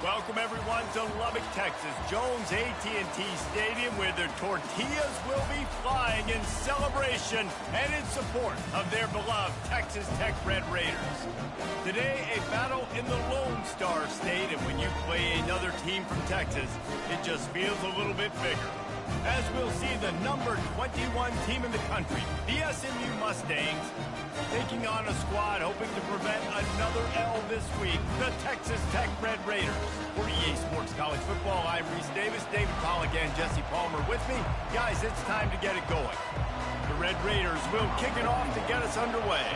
Welcome, everyone, to Lubbock, Texas, Jones AT&T Stadium, where their tortillas will be flying in celebration and in support of their beloved Texas Tech Red Raiders. Today, a battle in the Lone Star State, and when you play another team from Texas, it just feels a little bit bigger. As we'll see the number 21 team in the country, the SMU Mustangs, taking on a squad hoping to prevent another L this week, the Texas Tech Red Raiders. For EA Sports College Football, I'm Reese Davis, David Pollack, and Jesse Palmer with me. Guys, it's time to get it going. The Red Raiders will kick it off to get us underway.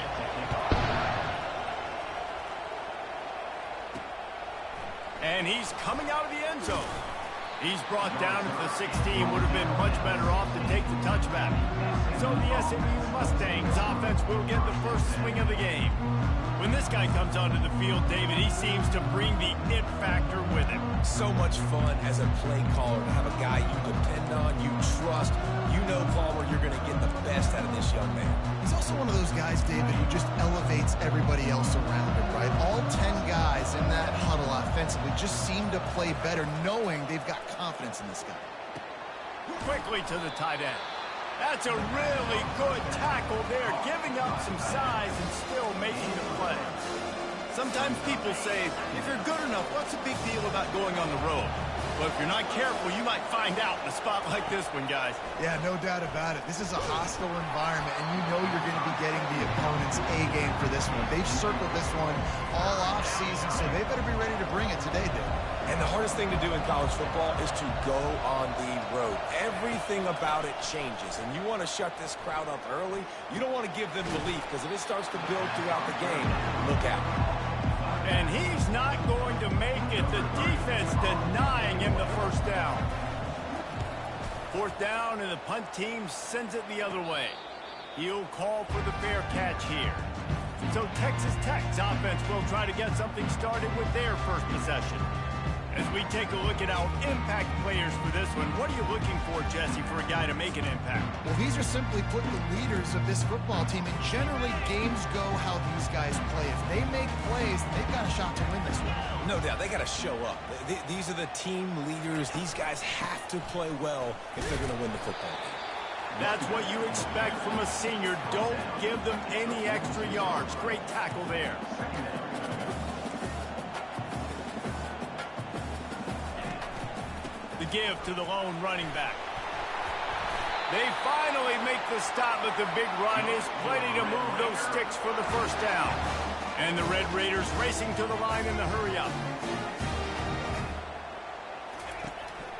And he's coming out of the end zone. He's brought down to the 16, would have been much better off to take the touchback. So the SMU Mustangs offense will get the first swing of the game. When this guy comes onto the field, David, he seems to bring the it factor with him. So much fun as a play caller to have a guy you depend on, you trust. You know, Palmer, you're going to get the best out of this young man. He's also one of those guys, David, who just elevates everybody else around him, right? All 10 guys in that huddle offensively just seem to play better knowing they've got confidence in this guy. Quickly to the tight end. That's a really good tackle there, giving up some size and still making the play. Sometimes people say, if you're good enough, what's the big deal about going on the road? Well, if you're not careful, you might find out in a spot like this one, guys. Yeah, no doubt about it. This is a hostile environment, and you know you're going to be getting the opponent's A-game for this one. They've circled this one all off-season, so they better be ready to bring it today, Dave. And the hardest thing to do in college football is to go on the road. Everything about it changes, and you want to shut this crowd up early. You don't want to give them belief, because if it starts to build throughout the game, look out. And he's not going to make it. The defense denying him the first down. Fourth down, and the punt team sends it the other way. He'll call for the fair catch here. So Texas Tech's offense will try to get something started with their first possession. As we take a look at our impact players for this one, what are you looking for, Jesse, for a guy to make an impact? Well, these are simply put the leaders of this football team, and generally games go how these guys play. If they make plays, they've got a shot to win this one. No doubt, they got to show up. These are the team leaders. These guys have to play well if they're going to win the football game. That's what you expect from a senior. Don't give them any extra yards. Great tackle there. The give to the lone running back. They finally make the stop, but the big run is plenty to move those sticks for the first down. And the Red Raiders racing to the line in the hurry-up.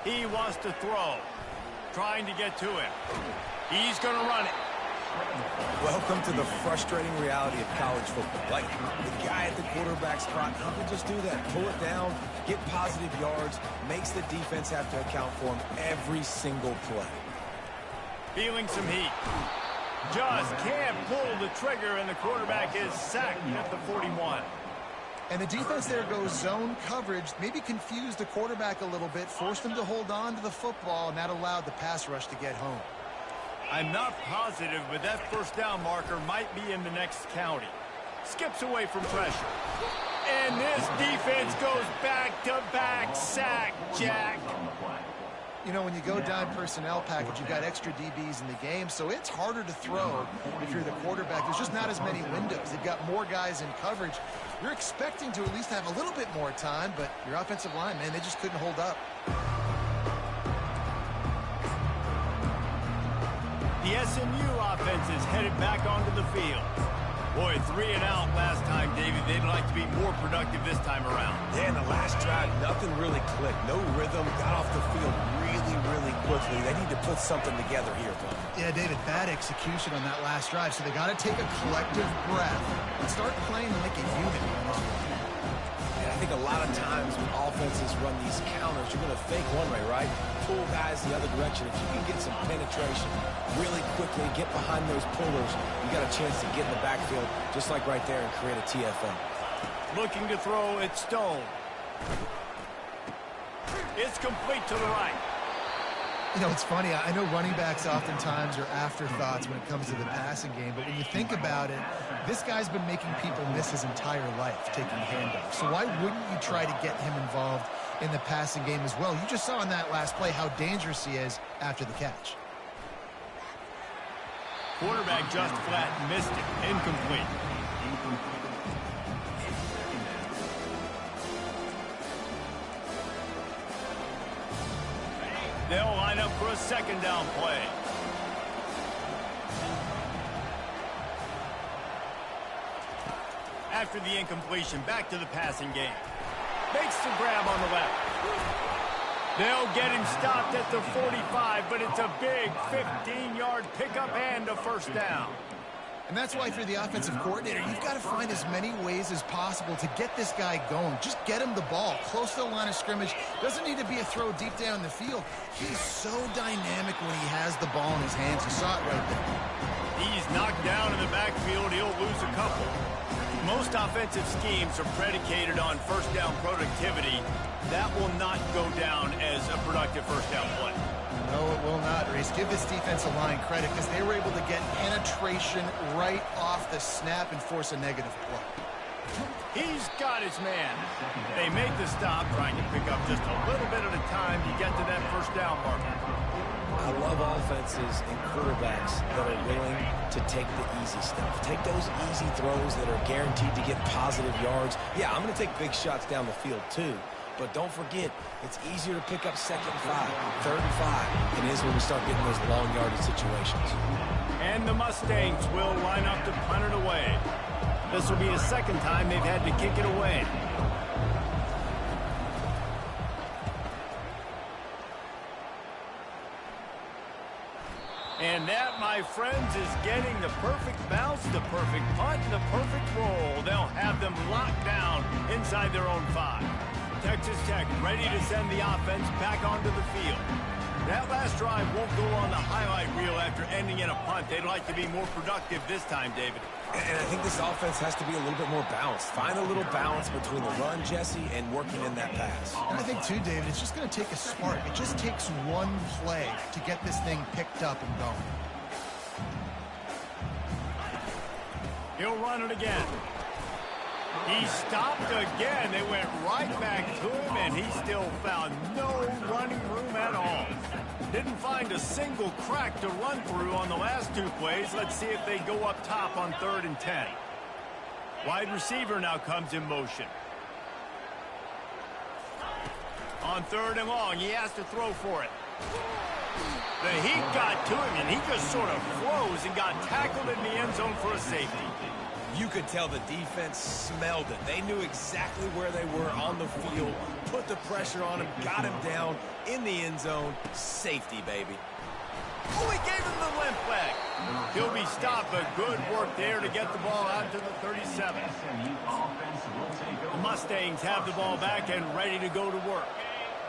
He wants to throw. Trying to get to him. He's going to run it. Welcome to the frustrating reality of college football. Like, the guy at the quarterback spot, he can just do that. Pull it down, get positive yards, makes the defense have to account for him every single play. Feeling some heat. Just can't pull the trigger, and the quarterback is sacked at the 41. And the defense there goes zone coverage, maybe confused the quarterback a little bit, forced him to hold on to the football, and that allowed the pass rush to get home. I'm not positive, but that first down marker might be in the next county. Skips away from pressure. And this defense goes back-to-back sack, Jack. You know, when you go down personnel package, you've got extra DBs in the game, so it's harder to throw if you're the quarterback. There's just not as many windows. They've got more guys in coverage. You're expecting to at least have a little bit more time, but your offensive line, man, they just couldn't hold up. The SMU offense is headed back onto the field. Boy, 3 and out last time, David. They'd like to be more productive this time around. Yeah, in the last drive, nothing really clicked. No rhythm, got off the field really quickly. They need to put something together here, Tom. Yeah, David, bad execution on that last drive, so they got to take a collective breath and start playing like a unit on this one. And I think a lot of times when offenses run these counters, you're going to fake one way, right? Pull guys the other direction. If you can get some penetration really quickly, get behind those pullers, you got a chance to get in the backfield, just like right there, and create a TFL. Looking to throw, it's Stone. It's complete to the right. You know, it's funny. I know running backs oftentimes are afterthoughts when it comes to the passing game, but when you think about it, this guy's been making people miss his entire life taking handoffs. So why wouldn't you try to get him involved in the passing game as well? You just saw in that last play how dangerous he is after the catch. Quarterback just flat missed it. Incomplete. They'll line up for a second down play. After the incompletion, back to the passing game. Makes the grab on the left. They'll get him stopped at the 45, but it's a big 15-yard pickup and a first down. And that's why, if you're the offensive coordinator, you've got to find as many ways as possible to get this guy going. Just get him the ball close to the line of scrimmage. Doesn't need to be a throw deep down the field. He's so dynamic when he has the ball in his hands. You saw it right there. He's knocked down in the backfield. He'll lose a couple. Most offensive schemes are predicated on first down productivity. That will not go down as a productive first down play. No, it will not, Reese. Give this defensive line credit because they were able to get penetration right off the snap and force a negative play. He's got his man. They make the stop, trying to pick up just a little bit at a time to get to that first down marker. I love offenses and quarterbacks that are willing to take the easy stuff. Take those easy throws that are guaranteed to get positive yards. Yeah, I'm going to take big shots down the field too. But don't forget, it's easier to pick up second 5, third and 5 than it is when we start getting those long yardage situations. And the Mustangs will line up to punt it away. This will be the second time they've had to kick it away. And that, my friends, is getting the perfect bounce, the perfect punt, and the perfect roll. They'll have them locked down inside their own 5. Texas Tech ready to send the offense back onto the field. That last drive won't go on the highlight reel after ending in a punt. They'd like to be more productive this time, David. And I think this offense has to be a little bit more balanced. Find a little balance between the run, Jesse, and working in that pass. And I think, too, David, it's just going to take a spark. It just takes one play to get this thing picked up and going. He'll run it again. He stopped again. They went right back to him, and he still found no running room at all. Didn't find a single crack to run through on the last 2 plays. Let's see if they go up top on 3rd and 10. Wide receiver now comes in motion. On 3rd and long, he has to throw for it. The heat got to him, and he just sort of froze and got tackled in the end zone for a safety. You could tell the defense smelled it. They knew exactly where they were on the field, put the pressure on him, got him down in the end zone. Safety, baby. Oh, he gave him the limp leg. He'll be stopped, but good work there to get the ball out to the 37. The Mustangs have the ball back and ready to go to work.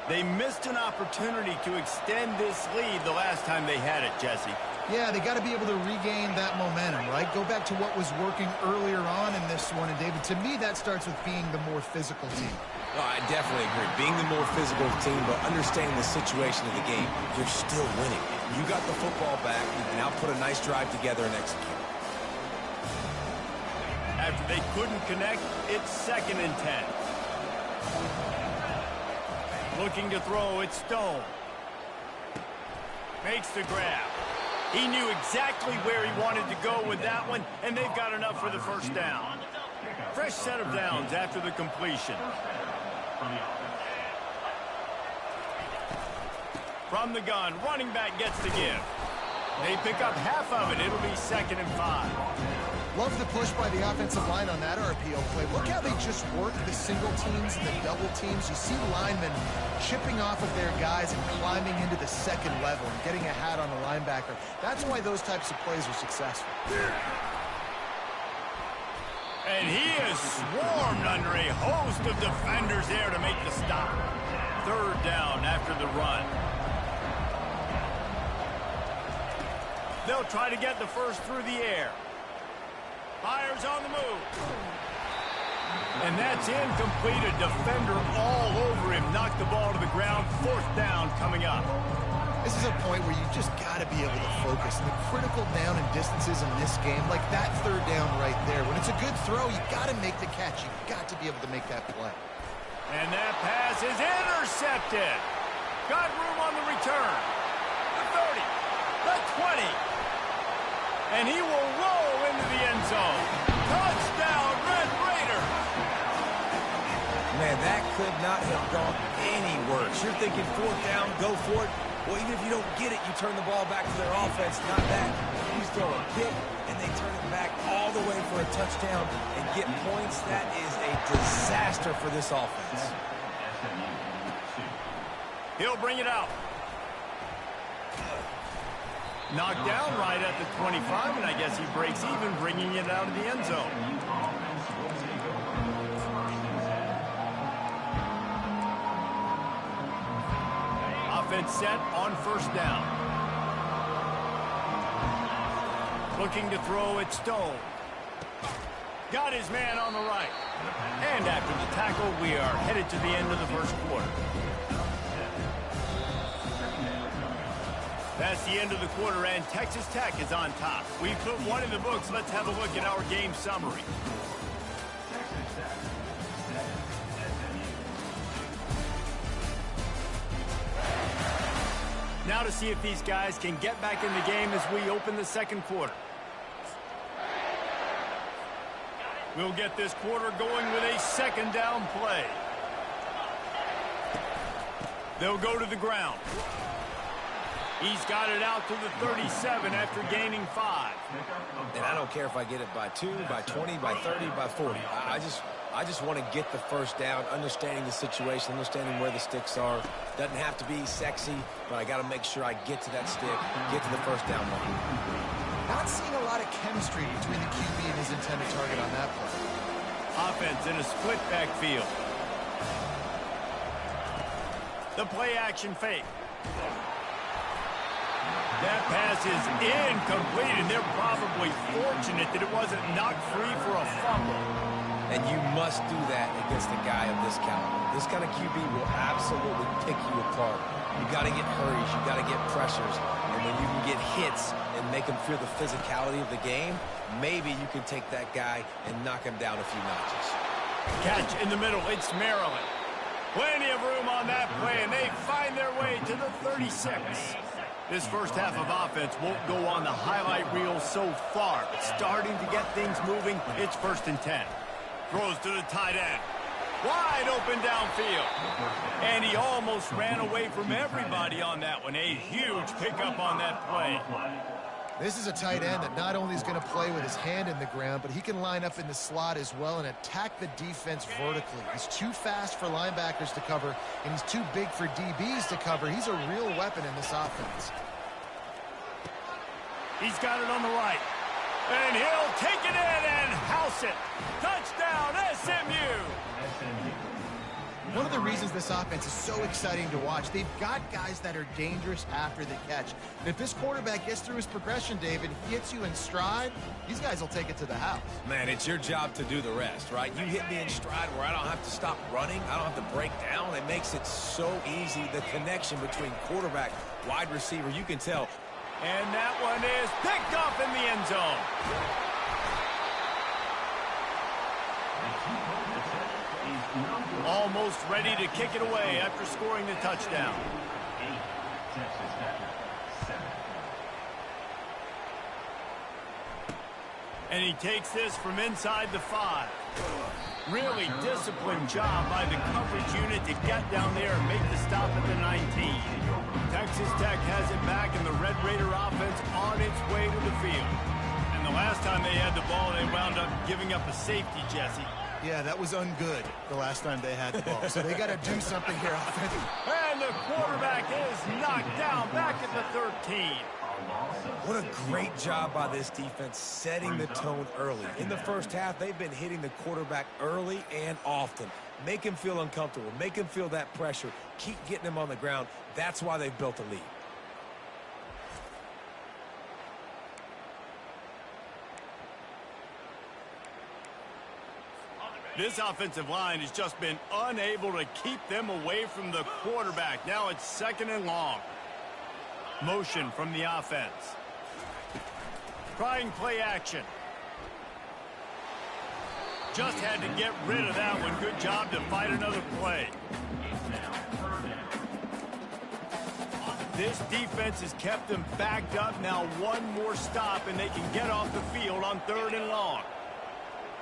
They missed an opportunity to extend this lead the last time they had it, Jesse. Yeah, they got to be able to regain that momentum, right? Go back to what was working earlier on in this one. And, David, to me, that starts with being the more physical team. Oh, I definitely agree. Being the more physical team, but understanding the situation of the game, you're still winning. You got the football back. You can now put a nice drive together and execute. After they couldn't connect, it's 2nd and 10. Looking to throw, it's Stone. Makes the grab. He knew exactly where he wanted to go with that one, and they've got enough for the first down. Fresh set of downs after the completion. From the gun, running back gets the give. They pick up half of it. It'll be 2nd and 5. Love the push by the offensive line on that RPO play. Look how they just work the single teams and the double teams. You see linemen chipping off of their guys and climbing into the second level and getting a hat on the linebacker. That's why those types of plays are successful. And he is swarmed under a host of defenders there to make the stop. 3rd down after the run. They'll try to get the first through the air. Fires on the move. And that's incomplete. A defender all over him. Knocked the ball to the ground. 4th down coming up. This is a point where you just got to be able to focus. And the critical down and distances in this game, like that third down right there, when it's a good throw, you got to make the catch. You got to be able to make that play. And that pass is intercepted. Got room on the return. The 30, the 20. And he will roll into the end zone. Touchdown, Red Raiders. Man, that could not have gone any worse. You're thinking fourth down, go for it. Well, even if you don't get it, you turn the ball back to their offense. Not that. You throw a pick, and they turn it back all the way for a touchdown and get points. That is a disaster for this offense. He'll bring it out. Knocked down right at the 25, and I guess he breaks even, bringing it out of the end zone. Offense set on first down. Looking to throw it, Stone. Got his man on the right. And after the tackle, we are headed to the end of the first quarter. That's the end of the quarter, and Texas Tech is on top. We put one in the books. Let's have a look at our game summary. Now to see if these guys can get back in the game as we open the second quarter. We'll get this quarter going with a second down play. They'll go to the ground. He's got it out to the 37 after gaining 5. And I don't care if I get it by 2, by 20, by 30, by 40. I just want to get the first down, understanding the situation, understanding where the sticks are. Doesn't have to be sexy, but I got to make sure I get to that stick, get to the first down line. Not seeing a lot of chemistry between the QB and his intended target on that play. Offense in a split backfield. The play action fake. That pass is incomplete, and they're probably fortunate that it wasn't knocked free for a fumble. And you must do that against a guy of this caliber. This kind of QB will absolutely pick you apart. You got to get hurries, you got to get pressures, and when you can get hits and make him feel the physicality of the game, maybe you can take that guy and knock him down a few notches. Catch in the middle, it's Maryland. Plenty of room on that play, and they find their way to the 36. This first half of offense won't go on the highlight reel so far, but starting to get things moving, it's 1st and 10. Throws to the tight end. Wide open downfield. And he almost ran away from everybody on that one. A huge pickup on that play. This is a tight end that not only is going to play with his hand in the ground, but he can line up in the slot as well and attack the defense vertically. He's too fast for linebackers to cover, and he's too big for DBs to cover. He's a real weapon in this offense. He's got it on the right. And he'll take it in and house it. Touchdown, SMU! One of the reasons this offense is so exciting to watch, they've got guys that are dangerous after the catch. And if this quarterback gets through his progression, David, hits you in stride, these guys will take it to the house. Man, it's your job to do the rest, right? You hit me in stride where I don't have to stop running. I don't have to break down. It makes it so easy. The connection between quarterback, wide receiver, you can tell. And that one is picked off in the end zone. Almost ready to kick it away after scoring the touchdown. And he takes this from inside the 5. Really disciplined job by the coverage unit to get down there and make the stop at the 19. Texas Tech has it back, and the Red Raider offense on its way to the field. And the last time they had the ball, they wound up giving up a safety, Jesse. Yeah, that was ungood the last time they had the ball. So they got to do something here offensively. And the quarterback is knocked down back at the 13. What a great job by this defense setting the tone early. In the first half, they've been hitting the quarterback early and often. Make him feel uncomfortable. Make him feel that pressure. Keep getting him on the ground. That's why they've built a lead. This offensive line has just been unable to keep them away from the quarterback. Now it's 2nd and long. Motion from the offense. Trying play action. Just had to get rid of that one. Good job to fight another play. This defense has kept them backed up. Now one more stop, and they can get off the field on 3rd and long.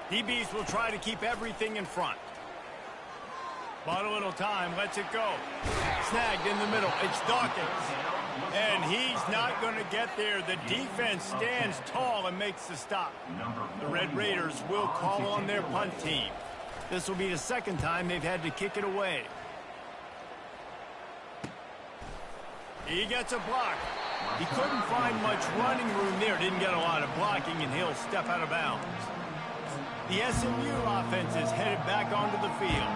DBs will try to keep everything in front. Bought a little time, lets it go. Snagged in the middle. It's Dawkins. And he's not going to get there. The defense stands tall and makes the stop. The Red Raiders will call on their punt team. This will be the 2nd time they've had to kick it away. He gets a block. He couldn't find much running room there. Didn't get a lot of blocking, and he'll step out of bounds. The SMU offense is headed back onto the field.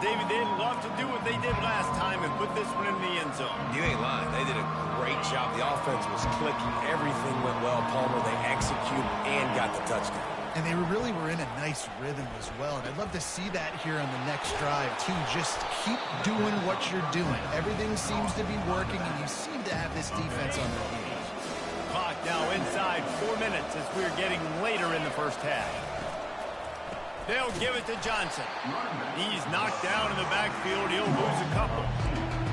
David, they'd love to do what they did last time and put this one in the end zone. You ain't lying. They did a great job. The offense was clicking. Everything went well, Palmer. They executed and got the touchdown. And they really were in a nice rhythm as well. And I'd love to see that here on the next drive, too. Just keep doing what you're doing. Everything seems to be working, and you seem to have this defense on their heels. Clock now inside 4 minutes as we're getting later in the first half. They'll give it to Johnson. He's knocked down in the backfield. He'll lose a couple.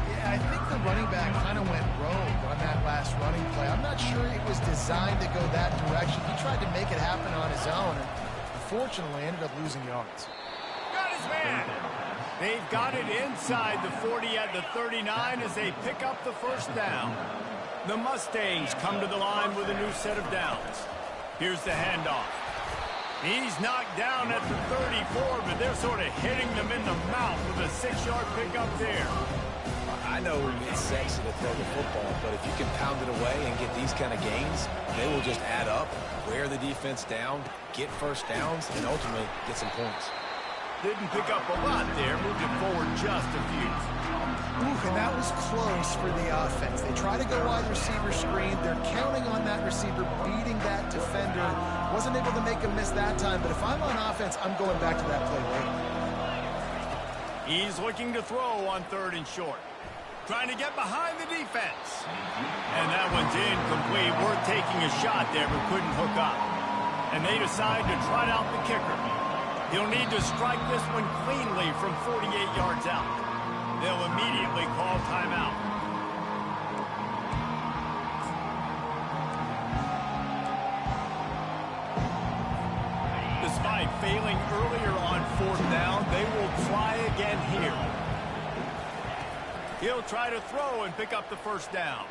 Yeah, I think the running back kind of went rogue on that last running play. I'm not sure it was designed to go that direction. He tried to make it happen on his own, and unfortunately ended up losing yards. Got his man. They've got it inside the 40 at the 39 as they pick up the first down. The Mustangs come to the line with a new set of downs. Here's the handoff. He's knocked down at the 34, but they're sort of hitting them in the mouth with a 6-yard pickup there. I know it's sexy to throw the football, but if you can pound it away and get these kind of gains, they will just add up, wear the defense down, get first downs, and ultimately get some points. Didn't pick up a lot there, moved it forward just a few. Ooh, and that was close for the offense. They try to go wide receiver screen. They're counting on that receiver beating that defender. Wasn't able to make a miss that time, but if I'm on offense, I'm going back to that play later. He's looking to throw on 3rd and short. Trying to get behind the defense. And that one's incomplete. Worth taking a shot there, but couldn't hook up. And they decide to trot out the kicker. He'll need to strike this one cleanly from 48 yards out. They'll immediately call timeout. Despite failing earlier on 4th down, they will try again here. He'll try to throw and pick up the first down.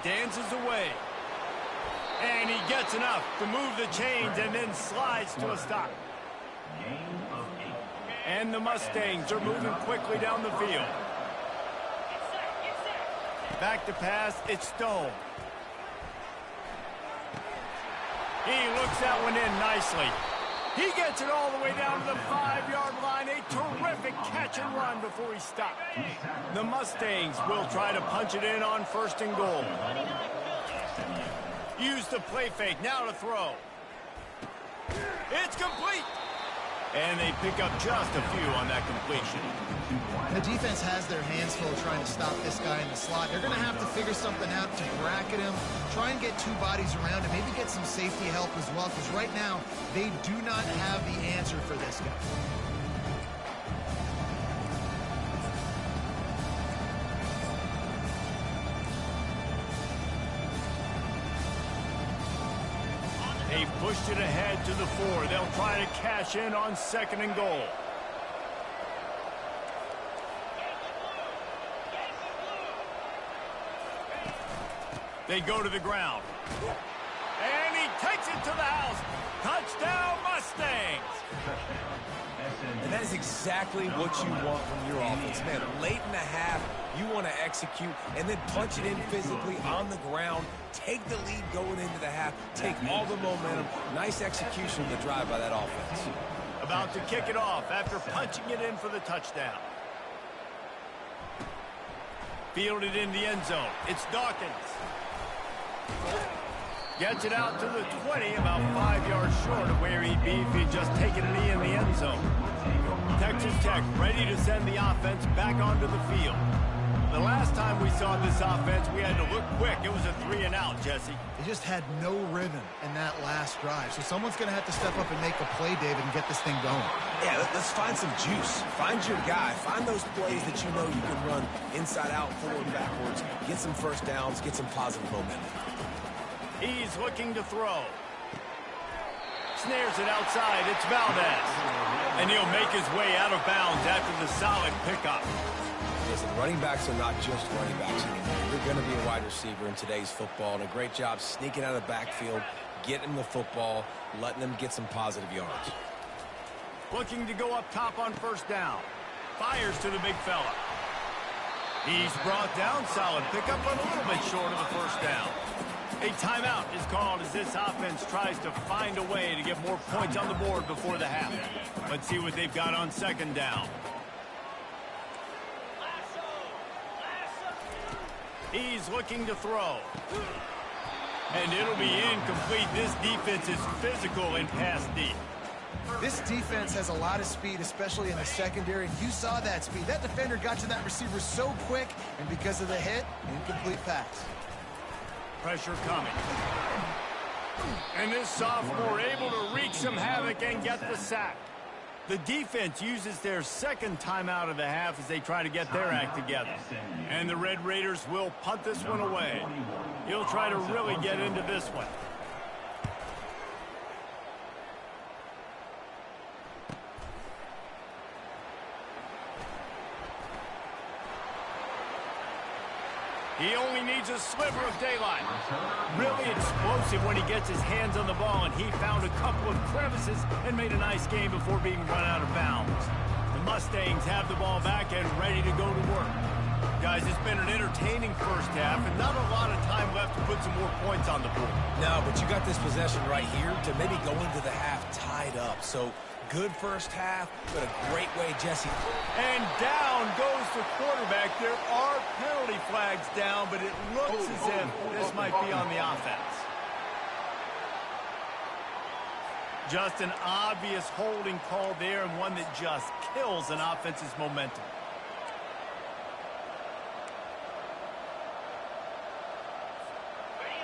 Dances away. And he gets enough to move the chains and then slides to a stop. And the Mustangs are moving quickly down the field. Back to pass, it's Stone. He looks that one in nicely. He gets it all the way down to the 5-yard line. A terrific catch and run before he stopped. The Mustangs will try to punch it in on 1st and goal. Use the play fake, now to throw. It's complete. And they pick up just a few on that completion. The defense has their hands full trying to stop this guy in the slot. They're going to have to figure something out to bracket him, try and get 2 bodies around him, maybe get some safety help as well, because right now they do not have the answer for this guy. They've pushed it ahead to the 4. They'll try to cash in on 2nd and goal. They go to the ground. And he takes it to the house. Touchdown, Mustangs! And that is exactly what you want from your offense. Man, late in the half, you want to execute and then punch it in physically on the ground. Take the lead going into the half. Take all the momentum. Nice execution of the drive by that offense. About to kick it off after punching it in for the touchdown. Fielded in the end zone. It's Dawkins. Gets it out to the 20, about 5 yards short of where he'd be if he'd just taken a knee in the end zone. Texas Tech ready to send the offense back onto the field. The last time we saw this offense, we had to look quick. It was a 3-and-out, Jesse. They just had no rhythm in that last drive. So someone's going to have to step up and make a play, David, and get this thing going. Yeah, let's find some juice. Find your guy. Find those plays that you know you can run inside out, forward, backwards. Get some first downs. Get some positive momentum. He's looking to throw. Snares it outside. It's Valdez. And he'll make his way out of bounds after the solid pickup. Listen, running backs are not just running backs anymore. You're going to be a wide receiver in today's football, and a great job sneaking out of the backfield, getting the football, letting them get some positive yards. Looking to go up top on first down. Fires to the big fella. He's brought down. Solid pickup, but a little bit short of the first down. A timeout is called as this offense tries to find a way to get more points on the board before the half. Let's see what they've got on second down. He's looking to throw. And it'll be incomplete. This defense is physical and pass deep. This defense has a lot of speed, especially in the secondary. You saw that speed. That defender got to that receiver so quick, and because of the hit, incomplete pass. Pressure coming. And this sophomore able to wreak some havoc and get the sack. The defense uses their second timeout of the half as they try to get their act together. And the Red Raiders will punt this one away. He'll try to really get into this one. He only needs a sliver of daylight. Really explosive when he gets his hands on the ball, and he found a couple of crevices and made a nice game before being run out of bounds. The Mustangs have the ball back and ready to go to work. Guys, it's been an entertaining first half, and not a lot of time left to put some more points on the board. No, but you got this possession right here to maybe go into the half tied up. So good first half, but a great way, Jesse. And down goes the quarterback. There are penalty flags down, but it looks as if this might be on the offense. Just an obvious holding call there, and one that just kills an offense's momentum.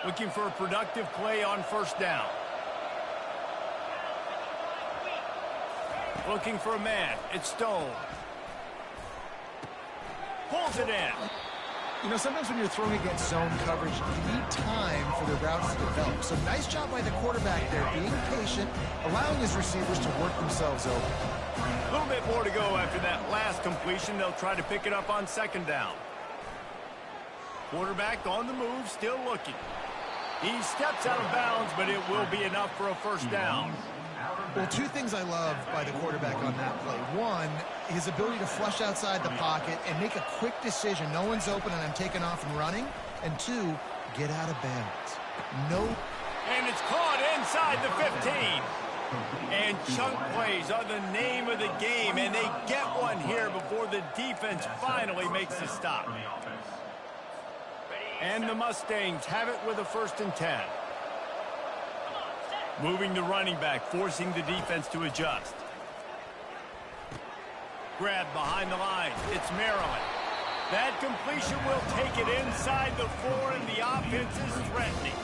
Looking for a productive play on first down. Looking for a man. It's Stone. Pulls it in. You know, sometimes when you're throwing against zone coverage, you need time for the routes to develop. So nice job by the quarterback there, being patient, allowing his receivers to work themselves over. A little bit more to go after that last completion. They'll try to pick it up on second down. Quarterback on the move, still looking. He steps out of bounds, but it will be enough for a first down. Well, two things I love by the quarterback on that play. One, his ability to flush outside the pocket and make a quick decision. No one's open and I'm taking off and running. And two, get out of bounds. No. And it's caught inside the 15. And chunk plays are the name of the game, and they get one here before the defense finally makes the stop. And the Mustangs have it with a 1st and 10. Moving the running back, forcing the defense to adjust. Grab behind the line. It's Maryland. That completion will take it inside the 4, and the offense is threatening.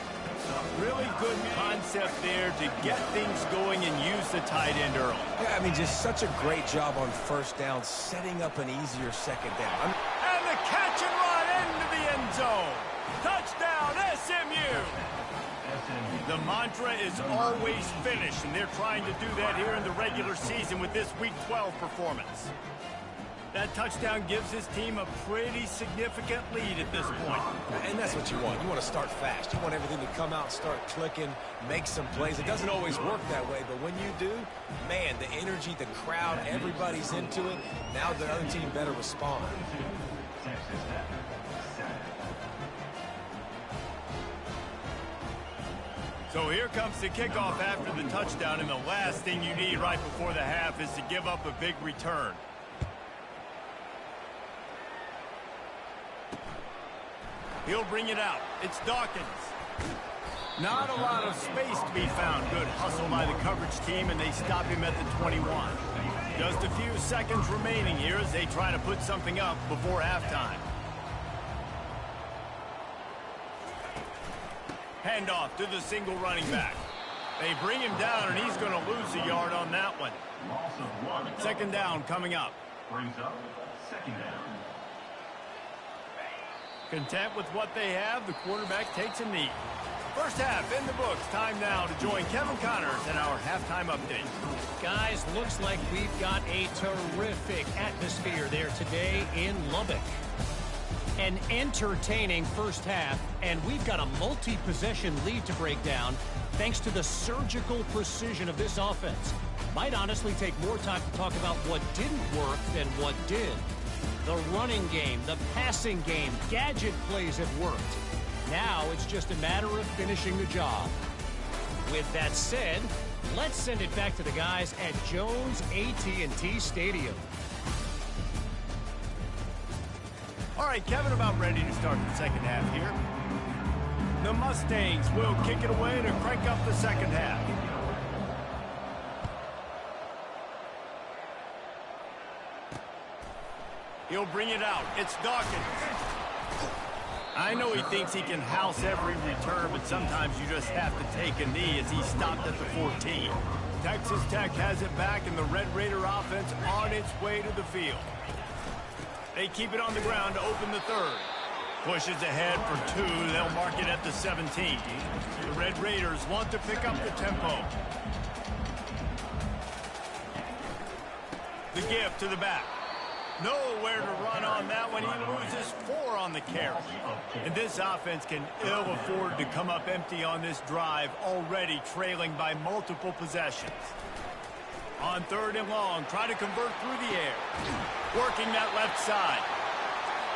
Really good concept there to get things going and use the tight end early. Yeah, I mean, just such a great job on first down, setting up an easier second down. And the catch and run into the end zone. Touchdown, SMU! The mantra is always finish, and they're trying to do that here in the regular season with this Week 12 performance. That touchdown gives his team a pretty significant lead at this point. And that's what you want. You want to start fast. You want everything to come out and start clicking, make some plays. It doesn't always work that way, but when you do, man, the energy, the crowd, everybody's into it. Now the other team better respond. So here comes the kickoff after the touchdown, and the last thing you need right before the half is to give up a big return. He'll bring it out. It's Dawkins. Not a lot of space to be found. Good hustle by the coverage team, and they stop him at the 21. Just a few seconds remaining here as they try to put something up before halftime. Handoff to the single running back. They bring him down, and he's going to lose a yard on that one. Second down coming up. Brings up second down. Content with what they have, the quarterback takes a knee. First half in the books. Time now to join Kevin Connors in our halftime update. Guys, looks like we've got a terrific atmosphere there today in Lubbock. An entertaining first half, and we've got a multi-possession lead to break down thanks to the surgical precision of this offense. Might honestly take more time to talk about what didn't work than what did. The running game, the passing game, gadget plays have worked. Now it's just a matter of finishing the job. With that said, let's send it back to the guys at Jones AT&T Stadium. All right, Kevin, about ready to start the second half here. The Mustangs will kick it away to crank up the second half. He'll bring it out. It's Dawkins. I know he thinks he can house every return, but sometimes you just have to take a knee as he stopped at the 14. Texas Tech has it back, and the Red Raider offense on its way to the field. They keep it on the ground to open the third. Pushes ahead for 2. They'll mark it at the 17. The Red Raiders want to pick up the tempo. The give to the back. Nowhere to run on that one. He loses 4 on the carry. And this offense can ill afford to come up empty on this drive, already trailing by multiple possessions. On third and long, try to convert through the air. Working that left side.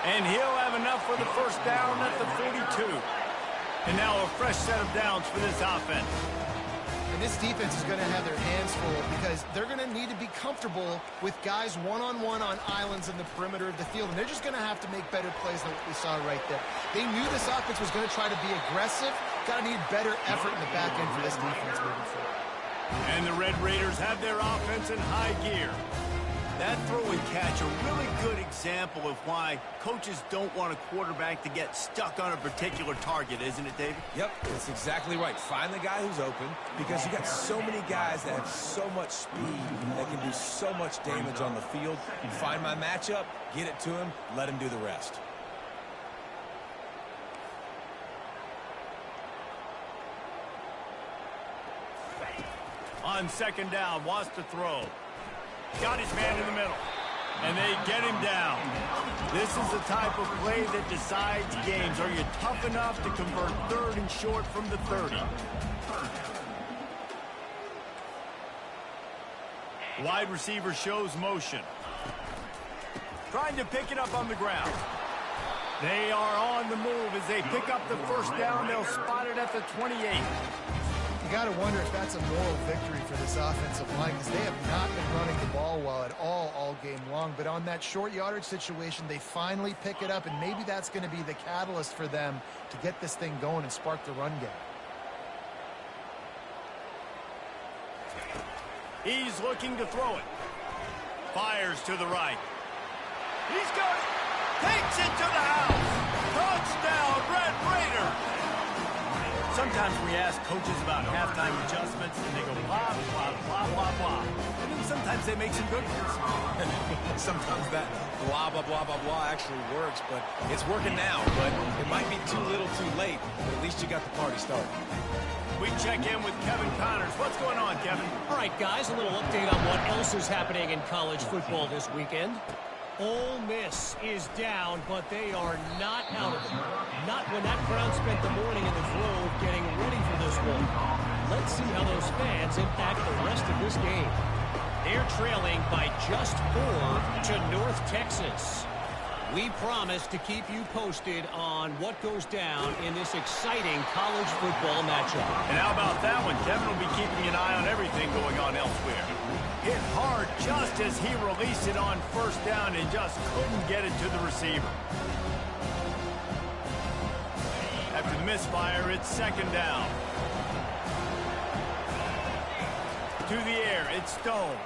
And he'll have enough for the first down at the 42. And now a fresh set of downs for this offense. And this defense is going to have their hands full because they're going to need to be comfortable with guys one-on-one on islands in the perimeter of the field. And they're just going to have to make better plays than what we saw right there. They knew this offense was going to try to be aggressive. Got to need better effort in the back end for this defense moving forward. And the Red Raiders have their offense in high gear. That throw and catch, a really good example of why coaches don't want a quarterback to get stuck on a particular target, isn't it, David? Yep, that's exactly right. Find the guy who's open because you got so many guys that have so much speed that can do so much damage on the field. Find my matchup, get it to him, let him do the rest. On second down, wants to throw. Got his man in the middle. And they get him down. This is the type of play that decides games. Are you tough enough to convert third and short from the 30? Wide receiver shows motion. Trying to pick it up on the ground. They are on the move as they pick up the first down. They'll spot it at the 28. You got to wonder if that's a moral victory for this offensive line because they have not been running the ball well at all game long. But on that short yardage situation, they finally pick it up, and maybe that's going to be the catalyst for them to get this thing going and spark the run game. He's looking to throw it. Fires to the right. He's got it. Takes it to the house. Touchdown, Red Raider. Sometimes we ask coaches about halftime adjustments, and they go blah, blah, blah, blah, blah. And then sometimes they make some good ones. Sometimes that blah, blah, blah, blah, blah actually works, but it's working now. But it might be too little too late, but at least you got the party started. We check in with Kevin Connors. What's going on, Kevin? All right, guys, a little update on what else is happening in college football this weekend. Ole Miss is down, but they are not out of it. Not when that crowd spent the morning in the Grove getting ready for this one. Let's see how those fans impact the rest of this game. They're trailing by just 4 to North Texas. We promise to keep you posted on what goes down in this exciting college football matchup. And how about that one? Kevin will be keeping an eye on everything going on elsewhere. Hit hard just as he released it on first down and just couldn't get it to the receiver. After the misfire, it's second down. To the air, it's Stone.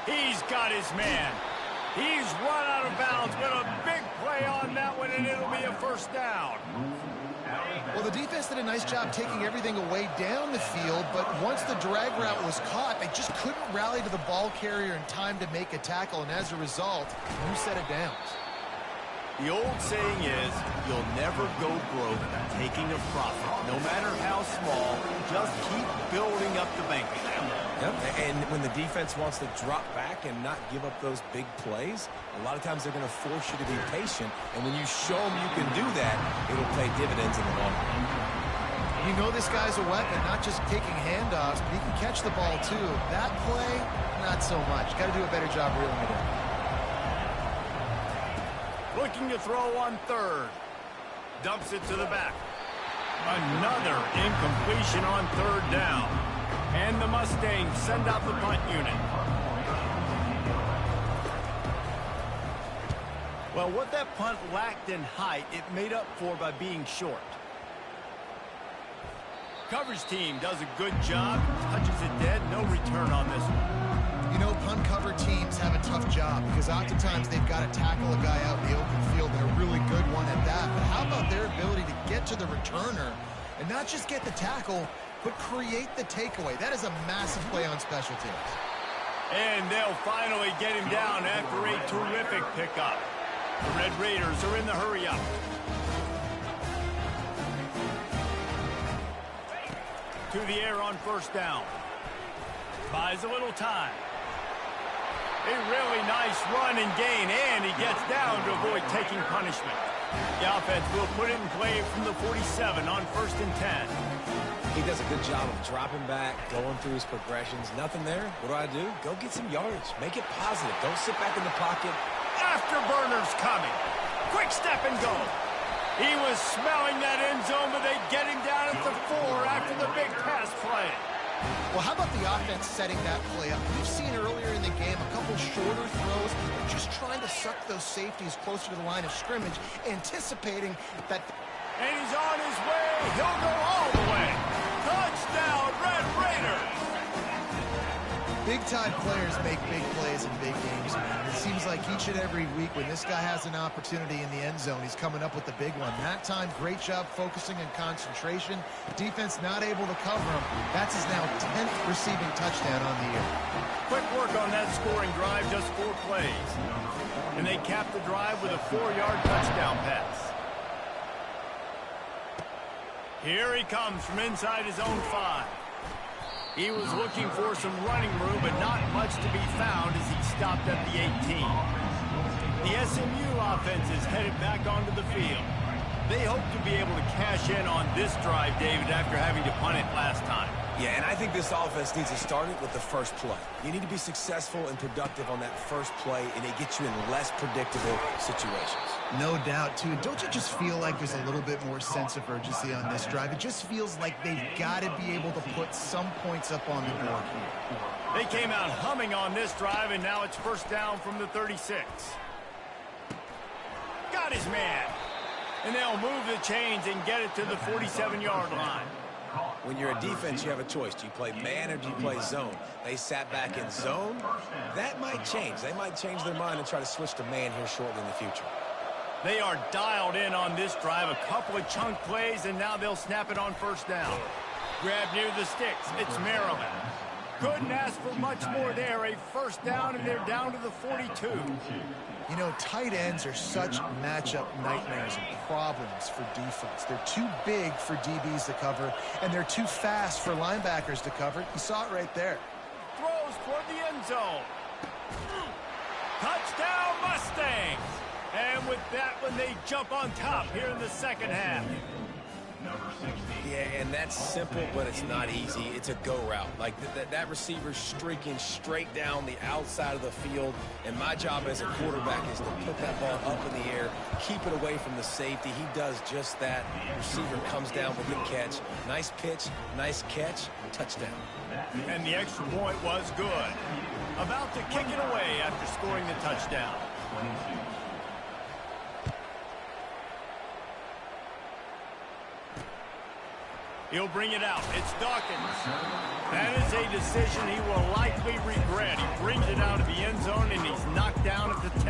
He's got his man. He's run out of bounds, but a big play on that one, and it'll be a first down. Well, the defense did a nice job taking everything away down the field, but once the drag route was caught, they just couldn't rally to the ball carrier in time to make a tackle, and as a result, new set of downs. The old saying is, you'll never go broke taking a profit. No matter how small, just keep building up the bank account. Yep, and when the defense wants to drop back and not give up those big plays, a lot of times they're going to force you to be patient, and when you show them you can do that, it'll pay dividends in the long run. You know this guy's a weapon, not just taking handoffs, but he can catch the ball too. That play, not so much. Got to do a better job reeling it in. Looking to throw on third. Dumps it to the back. Another incompletion on third down. And the Mustangs send out the punt unit. Well, what that punt lacked in height, it made up for by being short. Coverage team does a good job. Touches it dead. No return on this one. You know, punt cover teams have a tough job because oftentimes they've got to tackle a guy out in the open field, and a really good one at that. But how about their ability to get to the returner and not just get the tackle, but create the takeaway? That is a massive play on special teams. And they'll finally get him down after a terrific pickup. The Red Raiders are in the hurry-up. To the air on first down. Buys a little time. A really nice run and gain, and he gets down to avoid taking punishment. The offense will put it in play from the 47 on 1st and 10. He does a good job of dropping back, going through his progressions. Nothing there. What do? Go get some yardage. Make it positive. Don't sit back in the pocket. Afterburners coming. Quick step and go. He was smelling that end zone, but they get him down at the 4 after the big pass play. Well, how about the offense setting that play up? We've seen earlier in the game a couple shorter throws, just trying to suck those safeties closer to the line of scrimmage, anticipating that. And he's on his way. He'll go all the way. Touchdown, Red Raiders. Big-time players make big plays in big games. It seems like each and every week when this guy has an opportunity in the end zone, he's coming up with the big one. That time, great job focusing and concentration. Defense not able to cover him. That's his now 10th receiving touchdown on the year. Quick work on that scoring drive, just 4 plays. And they cap the drive with a 4-yard touchdown pass. Here he comes from inside his own 5. He was looking for some running room, but not much to be found as he stopped at the 18. The SMU offense is headed back onto the field. They hope to be able to cash in on this drive, David, after having to punt it last time. Yeah, and I think this offense needs to start it with the first play. You need to be successful and productive on that first play, and it gets you in less predictable situations. No doubt, too. Don't you just feel like there's a little bit more sense of urgency on this drive? It just feels like they've got to be able to put some points up on the board here. They came out humming on this drive, and now it's first down from the 36. Got his man. And they'll move the chains and get it to the 47-yard line. When you're a defense, you have a choice. Do you play man or do you play zone? They sat back in zone. That might change. They might change their mind and try to switch to man here shortly in the future. They are dialed in on this drive. A couple of chunk plays, and now they'll snap it on first down. Grab near the sticks. It's Maryland. Couldn't ask for much more there. A first down, and they're down to the 42. You know, tight ends are such matchup nightmares and problems for defense. They're too big for DBs to cover, and they're too fast for linebackers to cover. You saw it right there. Throws toward the end zone. Touchdown, Mustangs! And with that one, they jump on top here in the second half. Yeah, and that's simple, but it's not easy. It's a go route. Like that receiver's streaking straight down the outside of the field, and my job as a quarterback is to put that ball up in the air, keep it away from the safety. He does just that. The receiver comes down with the catch. Nice pitch, nice catch, touchdown. And the extra point was good. About to kick it away after scoring the touchdown. He'll bring it out. It's Dawkins. That is a decision he will likely regret. He brings it out of the end zone, and he's knocked down at the 10.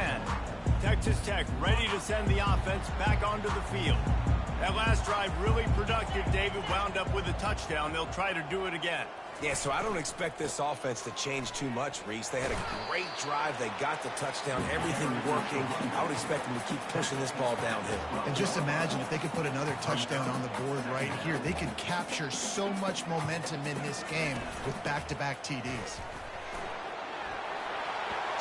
Texas Tech ready to send the offense back onto the field. That last drive really productive. David wound up with a touchdown. They'll try to do it again. Yeah, so I don't expect this offense to change too much, Reese. They had a great drive. They got the touchdown, everything working. I would expect them to keep pushing this ball downhill. And just imagine if they could put another touchdown on the board right here. They could capture so much momentum in this game with back-to-back TDs.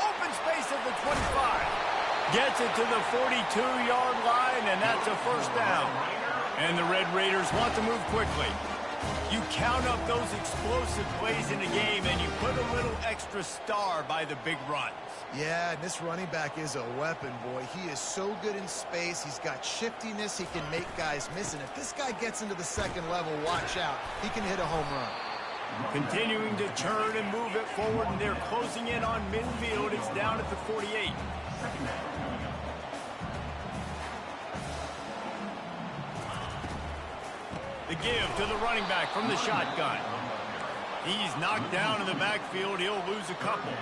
Open space at the 25. Gets it to the 42-yard line, and that's a first down. And the Red Raiders want to move quickly. You count up those explosive plays in a game, and you put a little extra star by the big runs. Yeah, and this running back is a weapon, boy. He is so good in space. He's got shiftiness. He can make guys miss. And if this guy gets into the second level, watch out. He can hit a home run. Continuing to turn and move it forward, and they're closing in on midfield. It's down at the 48. The give to the running back from the shotgun. He's knocked down in the backfield. He'll lose a couple.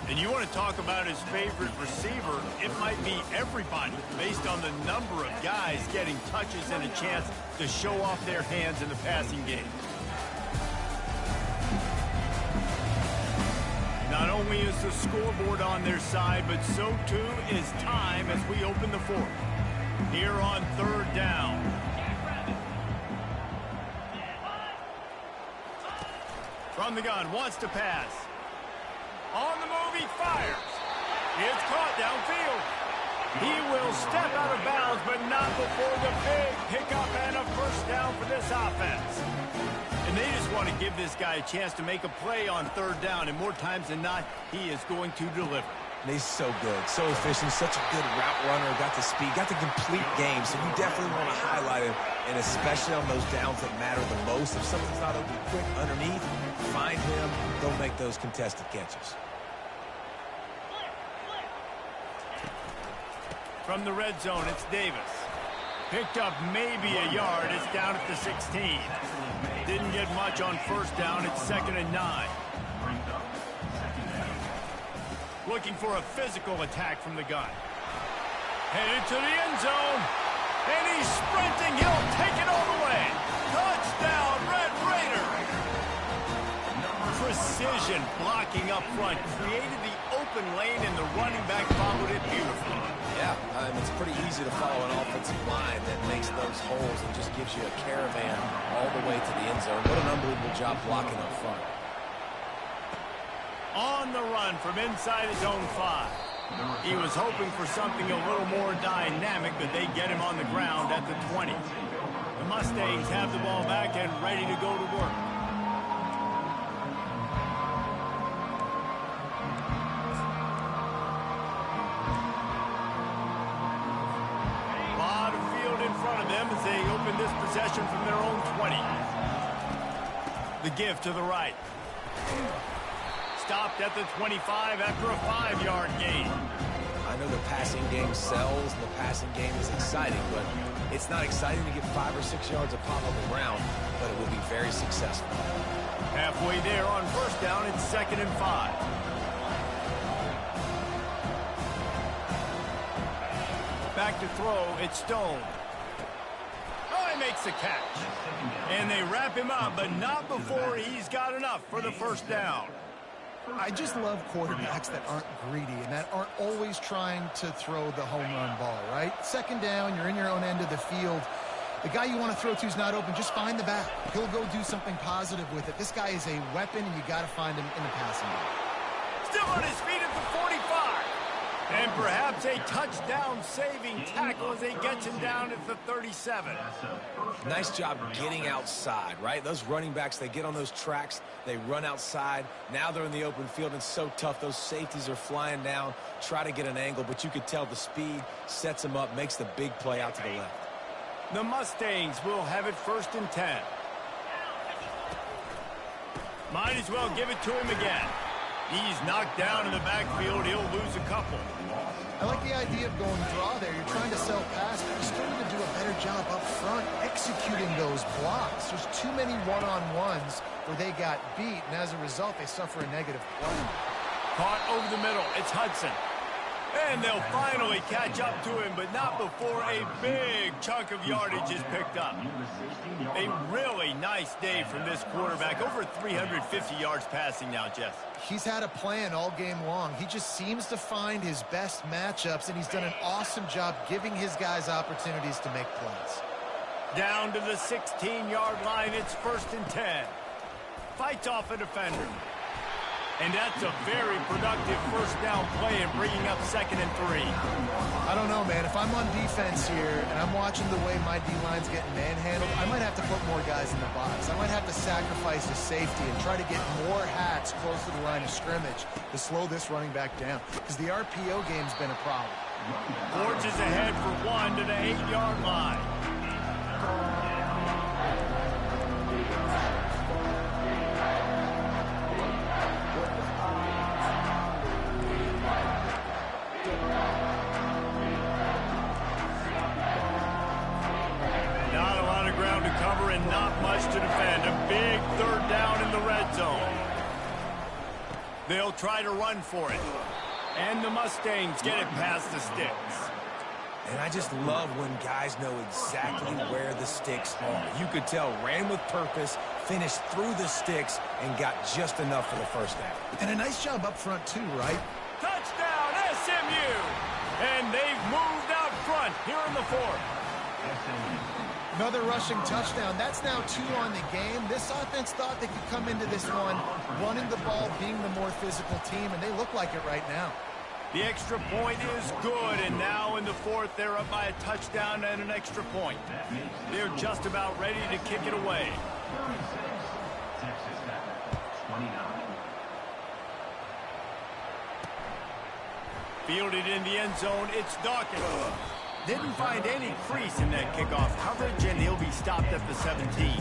And you want to talk about his favorite receiver, it might be everybody based on the number of guys getting touches and a chance to show off their hands in the passing game. Not only is the scoreboard on their side, but so too is time as we open the fourth. Here on third down. From the gun, wants to pass. On the move, he fires. It's caught downfield. He will step out of bounds, but not before the big pickup and a first down for this offense. And they just want to give this guy a chance to make a play on third down, and more times than not, he is going to deliver. And he's so good, so efficient, such a good route runner, got the speed, got the complete game, so you definitely want to highlight him, and especially on those downs that matter the most. If something's not open quick underneath, find him, don't make those contested catches. From the red zone, it's Davis. Picked up maybe a yard. It's down at the 16. Didn't get much on first down. It's 2nd and 9. Looking for a physical attack from the gun. Headed to the end zone. And he's sprinting. He'll take it all the way. Touchdown, Red Raider. Precision blocking up front. Created the open lane, and the running back followed it beautifully. Yeah, it's pretty easy to follow an offensive line that makes those holes and just gives you a caravan all the way to the end zone. What an unbelievable job blocking up front. On the run from inside his own 5. He was hoping for something a little more dynamic, but they get him on the ground at the 20. The Mustangs have the ball back and ready to go to work. As they open this possession from their own 20. The give to the right. Stopped at the 25 after a 5-yard gain. I know the passing game sells and the passing game is exciting, but it's not exciting to get 5 or 6 yards of pop on the ground, but it will be very successful. Halfway there on first down, it's 2nd and 5. Back to throw, it's Stone. He makes the catch. And they wrap him up, but not before he's got enough for the first down. I just love quarterbacks that aren't greedy and that aren't always trying to throw the home run ball, right? 2nd down, you're in your own end of the field. The guy you want to throw to is not open. Just find the back. He'll go do something positive with it. This guy is a weapon, and you got to find him in the passing game. Still on his feet at the 45. And perhaps a touchdown-saving tackle as he gets him down at the 37. Nice job getting outside, right? Those running backs, they get on those tracks, they run outside. Now they're in the open field. It's so tough. Those safeties are flying down, try to get an angle, but you could tell the speed sets them up, makes the big play out to the left. The Mustangs will have it 1st and 10. Might as well give it to him again. He's knocked down in the backfield. He'll lose a couple. I like the idea of going draw there. You're trying to sell pass, but you still need to do a better job up front executing those blocks. There's too many one-on-ones where they got beat, and as a result, they suffer a negative play. Caught over the middle. It's Hudson. And they'll finally catch up to him, but not before a big chunk of yardage is picked up. A really nice day from this quarterback. Over 350 yards passing now, Jess. He's had a plan all game long. He just seems to find his best matchups, and he's done an awesome job giving his guys opportunities to make plays. Down to the 16-yard line. It's 1st and 10. Fights off a defender. And that's a very productive first down play and bringing up 2nd and 3. I don't know, man. If I'm on defense here and I'm watching the way my D-line's getting manhandled, I might have to put more guys in the box. I might have to sacrifice a safety and try to get more hats close to the line of scrimmage to slow this running back down, because the RPO game's been a problem. Forges ahead for 1 to the 8-yard line. And not much to defend. A big 3rd down in the red zone. They'll try to run for it. And the Mustangs get it past the sticks. And I just love when guys know exactly where the sticks are. You could tell, ran with purpose, finished through the sticks, and got just enough for the first down. And a nice job up front too, right? Touchdown, SMU! And they've moved out front here in the 4th. Another rushing touchdown. That's now 2 on the game. This offense thought they could come into this one running the ball, being the more physical team, and they look like it right now. The extra point is good, and now in the 4th, they're up by a touchdown and an extra point. They're just about ready to kick it away. Texas Tech, 29. Fielded in the end zone, it's Dawkins. Didn't find any crease in that kickoff coverage, and he'll be stopped at the 17.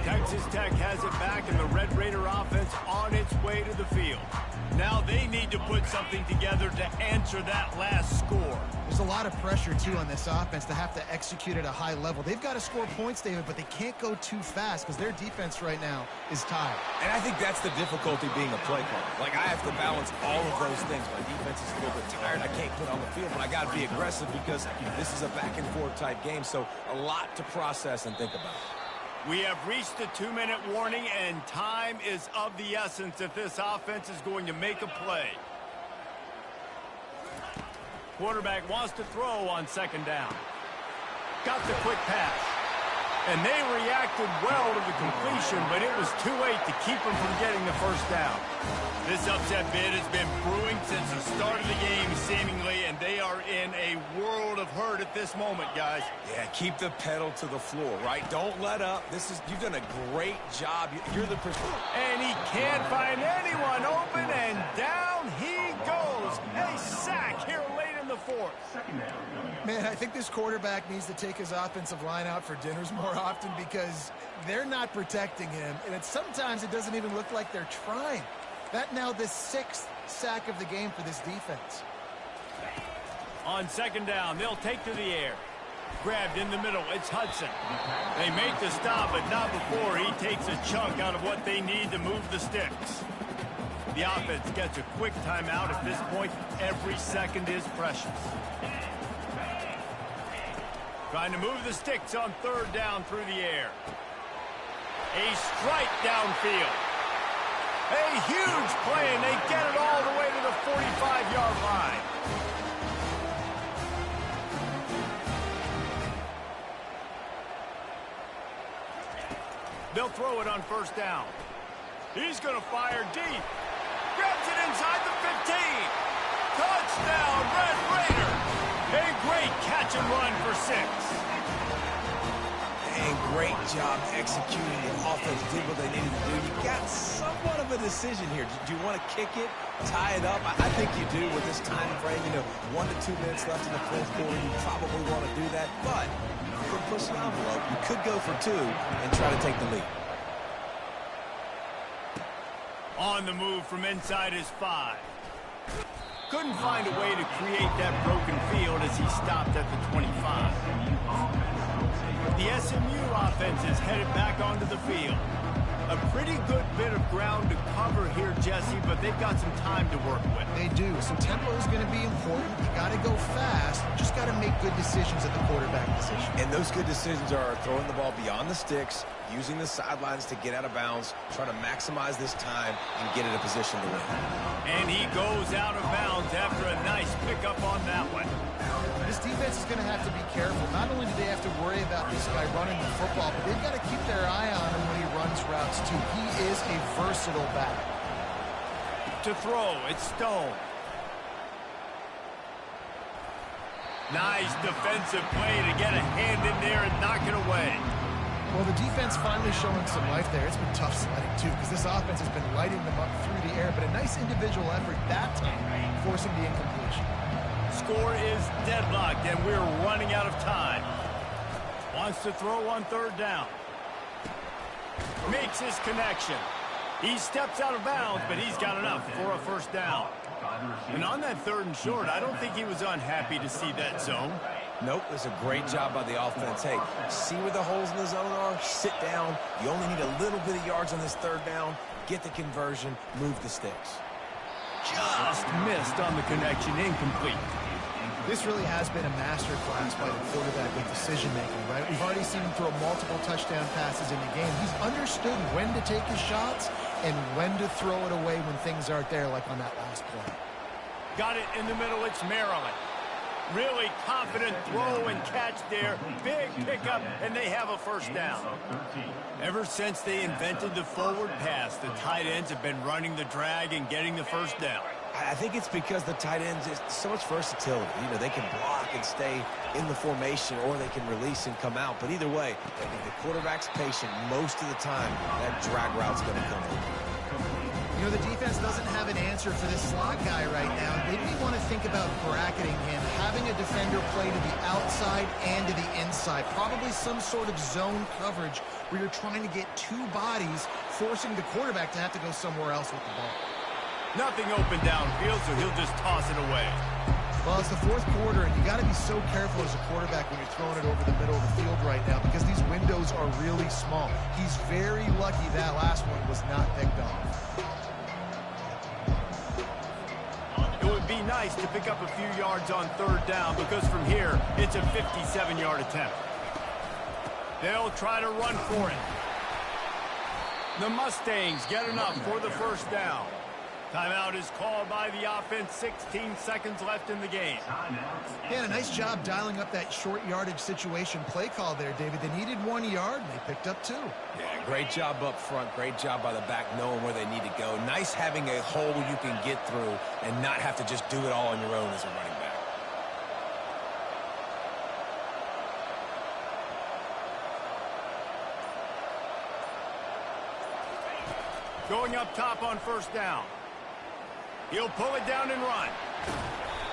Texas Tech has it back, and the Red Raider offense on its way to the field. Now they need to put something together to answer that last score. There's a lot of pressure, too, on this offense to have to execute at a high level. They've got to score points, David, but they can't go too fast because their defense right now is tired. And I think that's the difficulty being a play caller. Like, I have to balance all of those things. My defense is a little bit tired. I can't put on the field, but I got to be aggressive because this is a back-and-forth type game, so a lot to process and think about. We have reached the 2-minute warning, and time is of the essence if this offense is going to make a play. Quarterback wants to throw on 2nd down. Got the quick pass. And they reacted well to the completion, but it was too late to keep them from getting the first down. This upset bid has been brewing since the start of the game, seemingly, and they are in a world of hurt at this moment, guys. Yeah, keep the pedal to the floor, right? Don't let up. You've done a great job. You're the person. And he can't find anyone open, and down he goes. A sack here late in the 4th. Man, I think this quarterback needs to take his offensive line out for dinners more often because they're not protecting him, and sometimes it doesn't even look like they're trying. That now the 6th sack of the game for this defense. On 2nd down, they'll take to the air. Grabbed in the middle, it's Hudson. They make the stop, but not before he takes a chunk out of what they need to move the sticks. The offense gets a quick timeout. At this point, every second is precious. Trying to move the sticks on 3rd down through the air. A strike downfield. A huge play, and they get it all the way to the 45-yard line. They'll throw it on 1st down. He's going to fire deep. Grabs it inside the 15. Touchdown, Red Raider. A great catch and run for 6. And great job executing. The offense did what they needed to do. You got somewhat of a decision here. Do you want to kick it, tie it up? I think you do with this time frame. 1 to 2 minutes left in the 4th quarter. You probably want to do that, but you could push the envelope. You could go for 2 and try to take the lead. On the move from inside his 5. Couldn't find a way to create that broken field as he stopped at the 25. The SMU offense is headed back onto the field. A pretty good bit of ground to cover here, Jesse, but they've got some time to work with. They do. So tempo is going to be important. You got to go fast. You just got to make good decisions at the quarterback position. And those good decisions are throwing the ball beyond the sticks, using the sidelines to get out of bounds, trying to maximize this time and get in a position to win. And he goes out of bounds after a nice pickup on that one. This defense is going to have to be careful. Not only do they have to worry about this guy running the football, but they've got to keep their eye on him when he runs routes too. He is a versatile back. To throw, it's Stone. Nice defensive play to get a hand in there and knock it away. Well, the defense finally showing some life there. It's been tough sledding, too, because this offense has been lighting them up through the air, but a nice individual effort that time, forcing the incompletion. Score is deadlocked, and we're running out of time. Wants to throw on third down. Makes his connection. He steps out of bounds, but he's got enough for a first down. And on that third and short, I don't think he was unhappy to see that zone. Nope, it's a great job by the offense. Hey, see where the holes in the zone are? Sit down. You only need a little bit of yards on this third down. Get the conversion. Move the sticks. Just missed on the connection. Incomplete. This really has been a master class by the quarterback with decision-making, right? We've already seen him throw multiple touchdown passes in the game. He's understood when to take his shots and when to throw it away when things aren't there, like on that last play. Got it in the middle. It's Maryland. Really confident throw and catch there. Big pickup, and they have a first down. Ever since they invented the forward pass, the tight ends have been running the drag and getting the first down. I think it's because the tight ends is so much versatility. You know, they can block and stay in the formation, or they can release and come out. But either way, if the quarterback's patient most of the time, that drag route's going to come in. You know, the defense doesn't have an answer for this slot guy right now. They may want to think about bracketing him, having a defender play to the outside and to the inside. Probably some sort of zone coverage where you're trying to get two bodies, forcing the quarterback to have to go somewhere else with the ball. Nothing open downfield, so he'll just toss it away. Well, it's the fourth quarter, and you got to be so careful as a quarterback when you're throwing it over the middle of the field right now, because these windows are really small. He's very lucky that last one was not picked off. It would be nice to pick up a few yards on third down, because from here, it's a 57-yard attempt. They'll try to run for it. The Mustangs get enough for the first down. Timeout is called by the offense. 16 seconds left in the game. Yeah, a nice job dialing up that short yardage situation play call there, David. They needed 1 yard, and they picked up 2. Yeah, great job up front. Great job by the back knowing where they need to go. Nice having a hole you can get through and not have to just do it all on your own as a running back. Going up top on first down. He'll pull it down and run.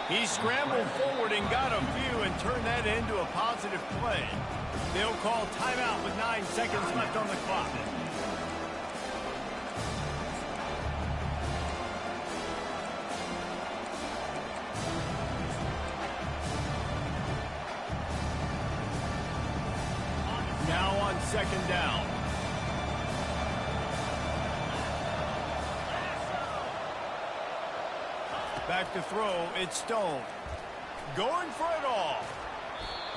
He scrambled forward and got a few and turned that into a positive play. They'll call timeout with 9 seconds left on the clock. Now on second down. Back to throw, it's Stone. Going for it all.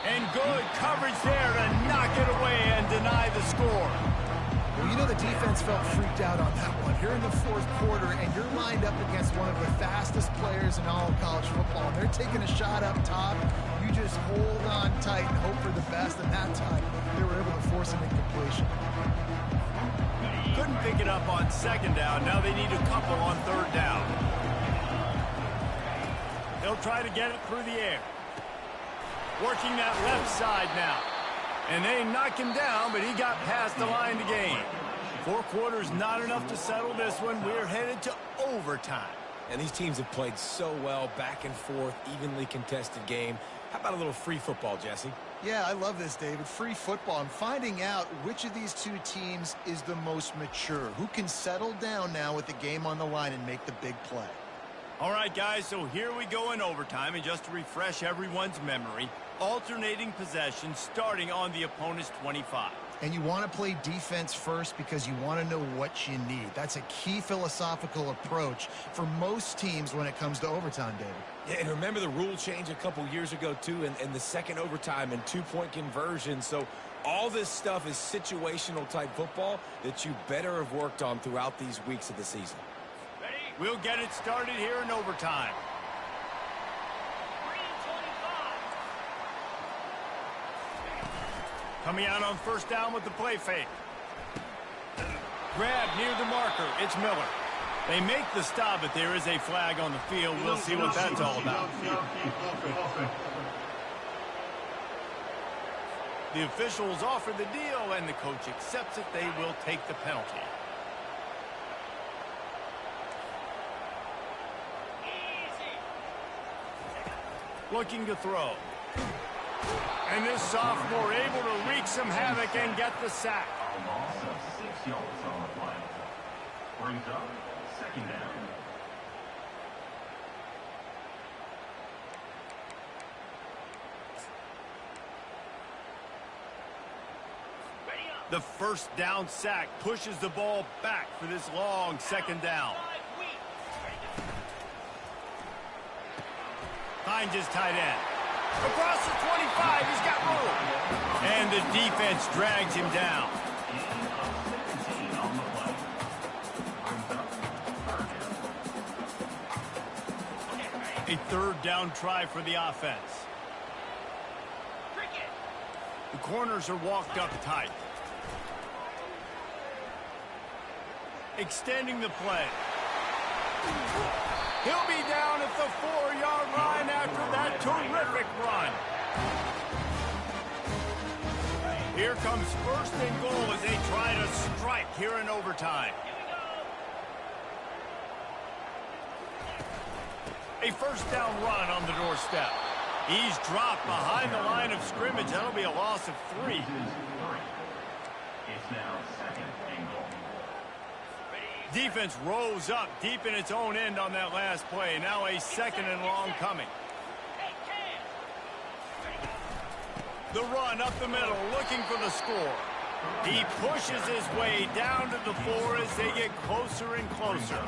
And good coverage there to knock it away and deny the score. Well, you know the defense felt freaked out on that one. You're in the fourth quarter, and you're lined up against one of the fastest players in all of college football. They're taking a shot up top. You just hold on tight and hope for the best, and that time they were able to force an incompletion. Couldn't pick it up on second down. Now they need a couple on third down. They'll try to get it through the air. Working that left side now. And they knock him down, but he got past the line to gain. 4 quarters not enough to settle this one. We're headed to overtime. And these teams have played so well, back and forth, evenly contested game. How about a little free football, Jesse? Yeah, I love this, David. Free football. I'm finding out which of these two teams is the most mature. Who can settle down now with the game on the line and make the big play. All right, guys, so here we go in overtime. And just to refresh everyone's memory, alternating possession starting on the opponent's 25. And you want to play defense first because you want to know what you need. That's a key philosophical approach for most teams when it comes to overtime, David. Yeah, and remember the rule change a couple years ago, too, and the second overtime and two-point conversion. So all this stuff is situational type football that you better have worked on throughout these weeks of the season. Ready? We'll get it started here in overtime. Coming out on first down with the play fake. Grab near the marker. It's Miller. They make the stop, but there is a flag on the field. We'll see what that's all about. The officials offer the deal, and the coach accepts it. They will take the penalty. Looking to throw. And this sophomore able to wreak some havoc and get the sack. A loss of 6 yards on the play. Brings up second down. The first down sack pushes the ball back for this long second down. Finds his tight end. Across the 25, he's got room. And the defense drags him down. A third down try for the offense. The corners are walked up tight. Extending the play. He'll be down at the 4-yard line after that terrific run. Here comes first and goal as they try to strike here in overtime. A first down run on the doorstep. He's dropped behind the line of scrimmage. That'll be a loss of 3. It's now second and goal. Defense rose up deep in its own end on that last play. Now a second and long coming. The run up the middle, looking for the score. He pushes his way down to the 4 as they get closer and closer.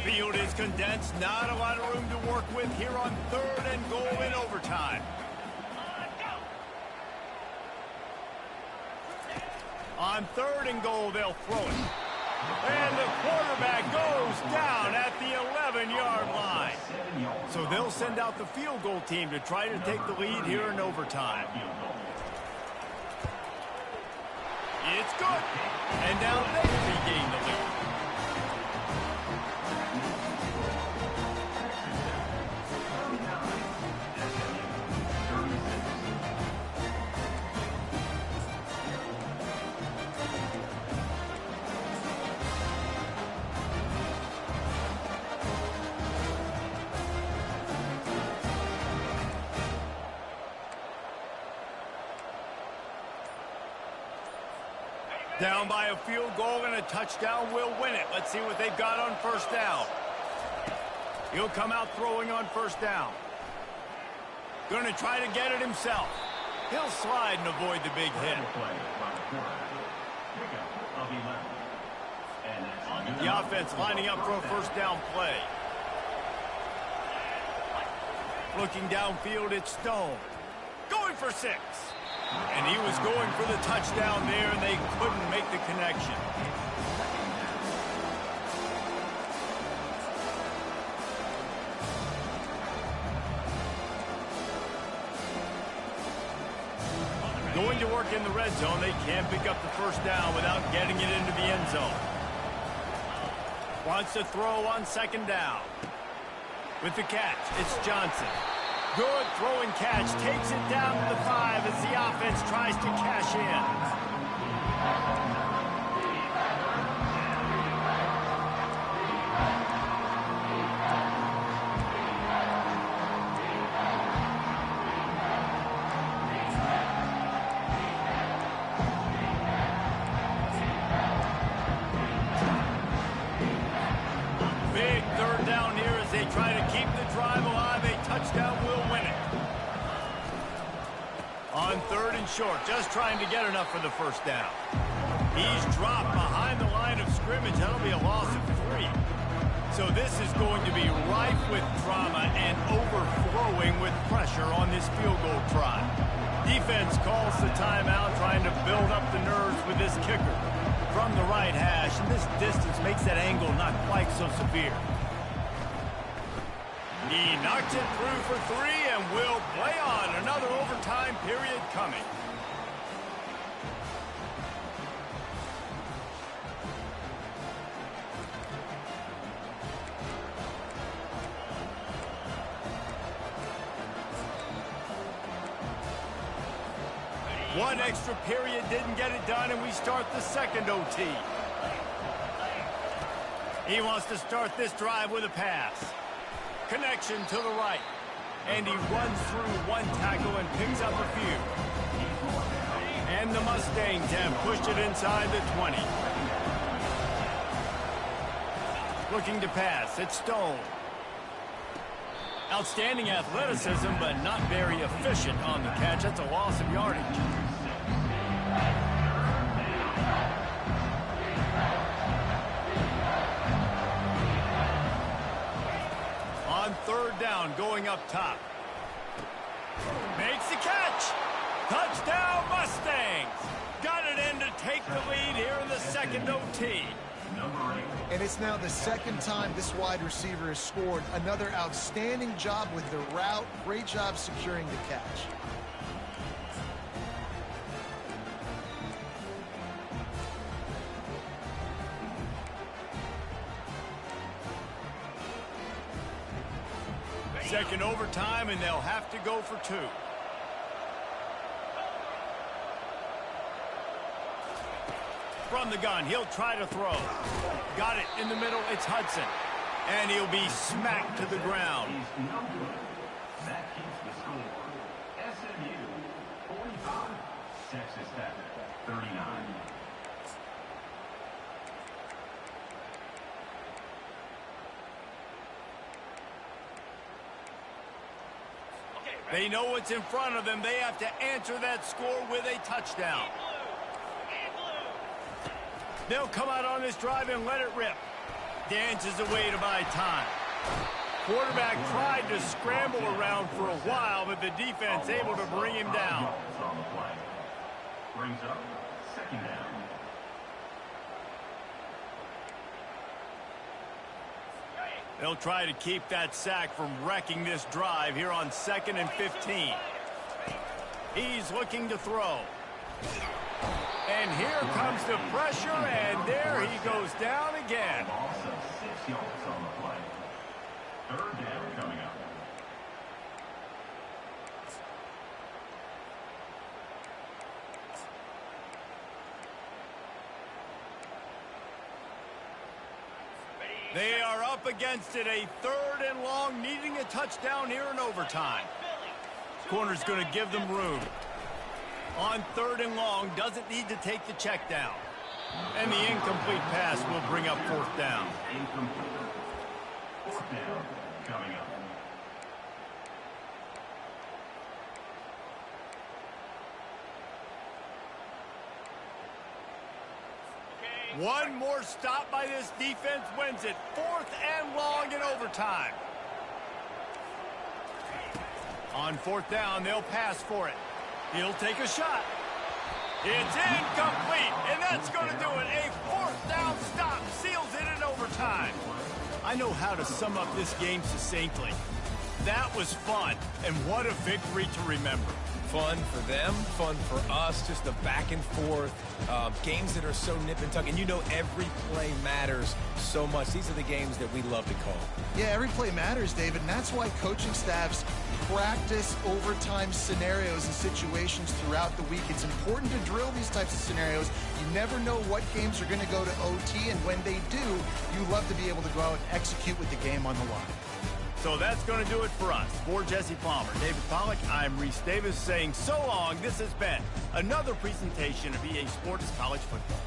Field is condensed. Not a lot of room to work with here on third and goal in overtime. On third and goal, they'll throw it. And the quarterback goes down at the 11-yard line. So they'll send out the field goal team to try to take the lead here in overtime. It's good. And now they regain the lead. Down by a field goal and a touchdown will win it. Let's see what they've got on first down. He'll come out throwing on first down. Going to try to get it himself. He'll slide and avoid the big hit. The offense lining up for a first down play. Looking downfield, it's Stone. Going for 6. And he was going for the touchdown there, and they couldn't make the connection. Going to work in the red zone. They can't pick up the first down without getting it into the end zone. Wants to throw on second down. With the catch, it's Johnson. Good throwing catch, takes it down to the 5 as the offense tries to cash in. Big third down here as they try to keep the drive alive. A touchdown will On 3rd and short, just trying to get enough for the first down. He's dropped behind the line of scrimmage. That'll be a loss of 3. So this is going to be rife with drama and overflowing with pressure on this field goal try. Defense calls the timeout, trying to build up the nerves with this kicker from the right hash. And this distance makes that angle not quite so severe. He knocks it through for 3 and will play on. Another overtime period coming. One extra period didn't get it done, and we start the second OT. He wants to start this drive with a pass. Connection to the right. And he runs through one tackle and picks up a few. And the Mustangs have pushed it inside the 20. Looking to pass. It's Stone. Outstanding athleticism, but not very efficient on the catch. That's a loss of yardage. On 3rd down, going up top. Makes the catch. Touchdown, Mustangs. Got it in to take the lead here in the second OT. And it's now the second time this wide receiver has scored. Another outstanding job with the route. Great job securing the catch. Second overtime, and they'll have to go for 2. From the gun, he'll try to throw. Got it in the middle, it's Hudson. And he'll be smacked to the ground. He's no good. That keeps the score. SMU 45, Texas Tech 39. They know what's in front of them. They have to answer that score with a touchdown. They'll come out on this drive and let it rip. Dances away to buy time. Quarterback tried to scramble around for a while, but the defense able to bring him down. Brings up 2nd down. They'll try to keep that sack from wrecking this drive here on 2nd and 15. He's looking to throw. And here comes the pressure, and there he goes down again. Loss of 6 yards on the play. 3rd down coming up. They are up against it, a 3rd and long, needing a touchdown here in overtime. Corner's going to give them room. On 3rd and long, doesn't need to take the check down. And the incomplete pass will bring up 4th down. Incomplete. 4th down coming up. One more stop by this defense wins it. 4th and long in overtime. On 4th down, they'll pass for it. He'll take a shot. It's incomplete, and that's going to do it. A 4th down stop seals it in overtime. I know how to sum up this game succinctly. That was fun, and what a victory to remember. Fun for them, fun for us, just the back and forth, games that are so nip and tuck, and you know every play matters so much. These are the games that we love to call. Yeah, every play matters, David, and that's why coaching staffs practice overtime scenarios and situations throughout the week. It's important to drill these types of scenarios. You never know what games are going to go to OT, and when they do, you love to be able to go out and execute with the game on the line. So that's going to do it for us. For Jesse Palmer, David Pollack, I'm Reese Davis saying so long. This has been another presentation of EA Sports College Football.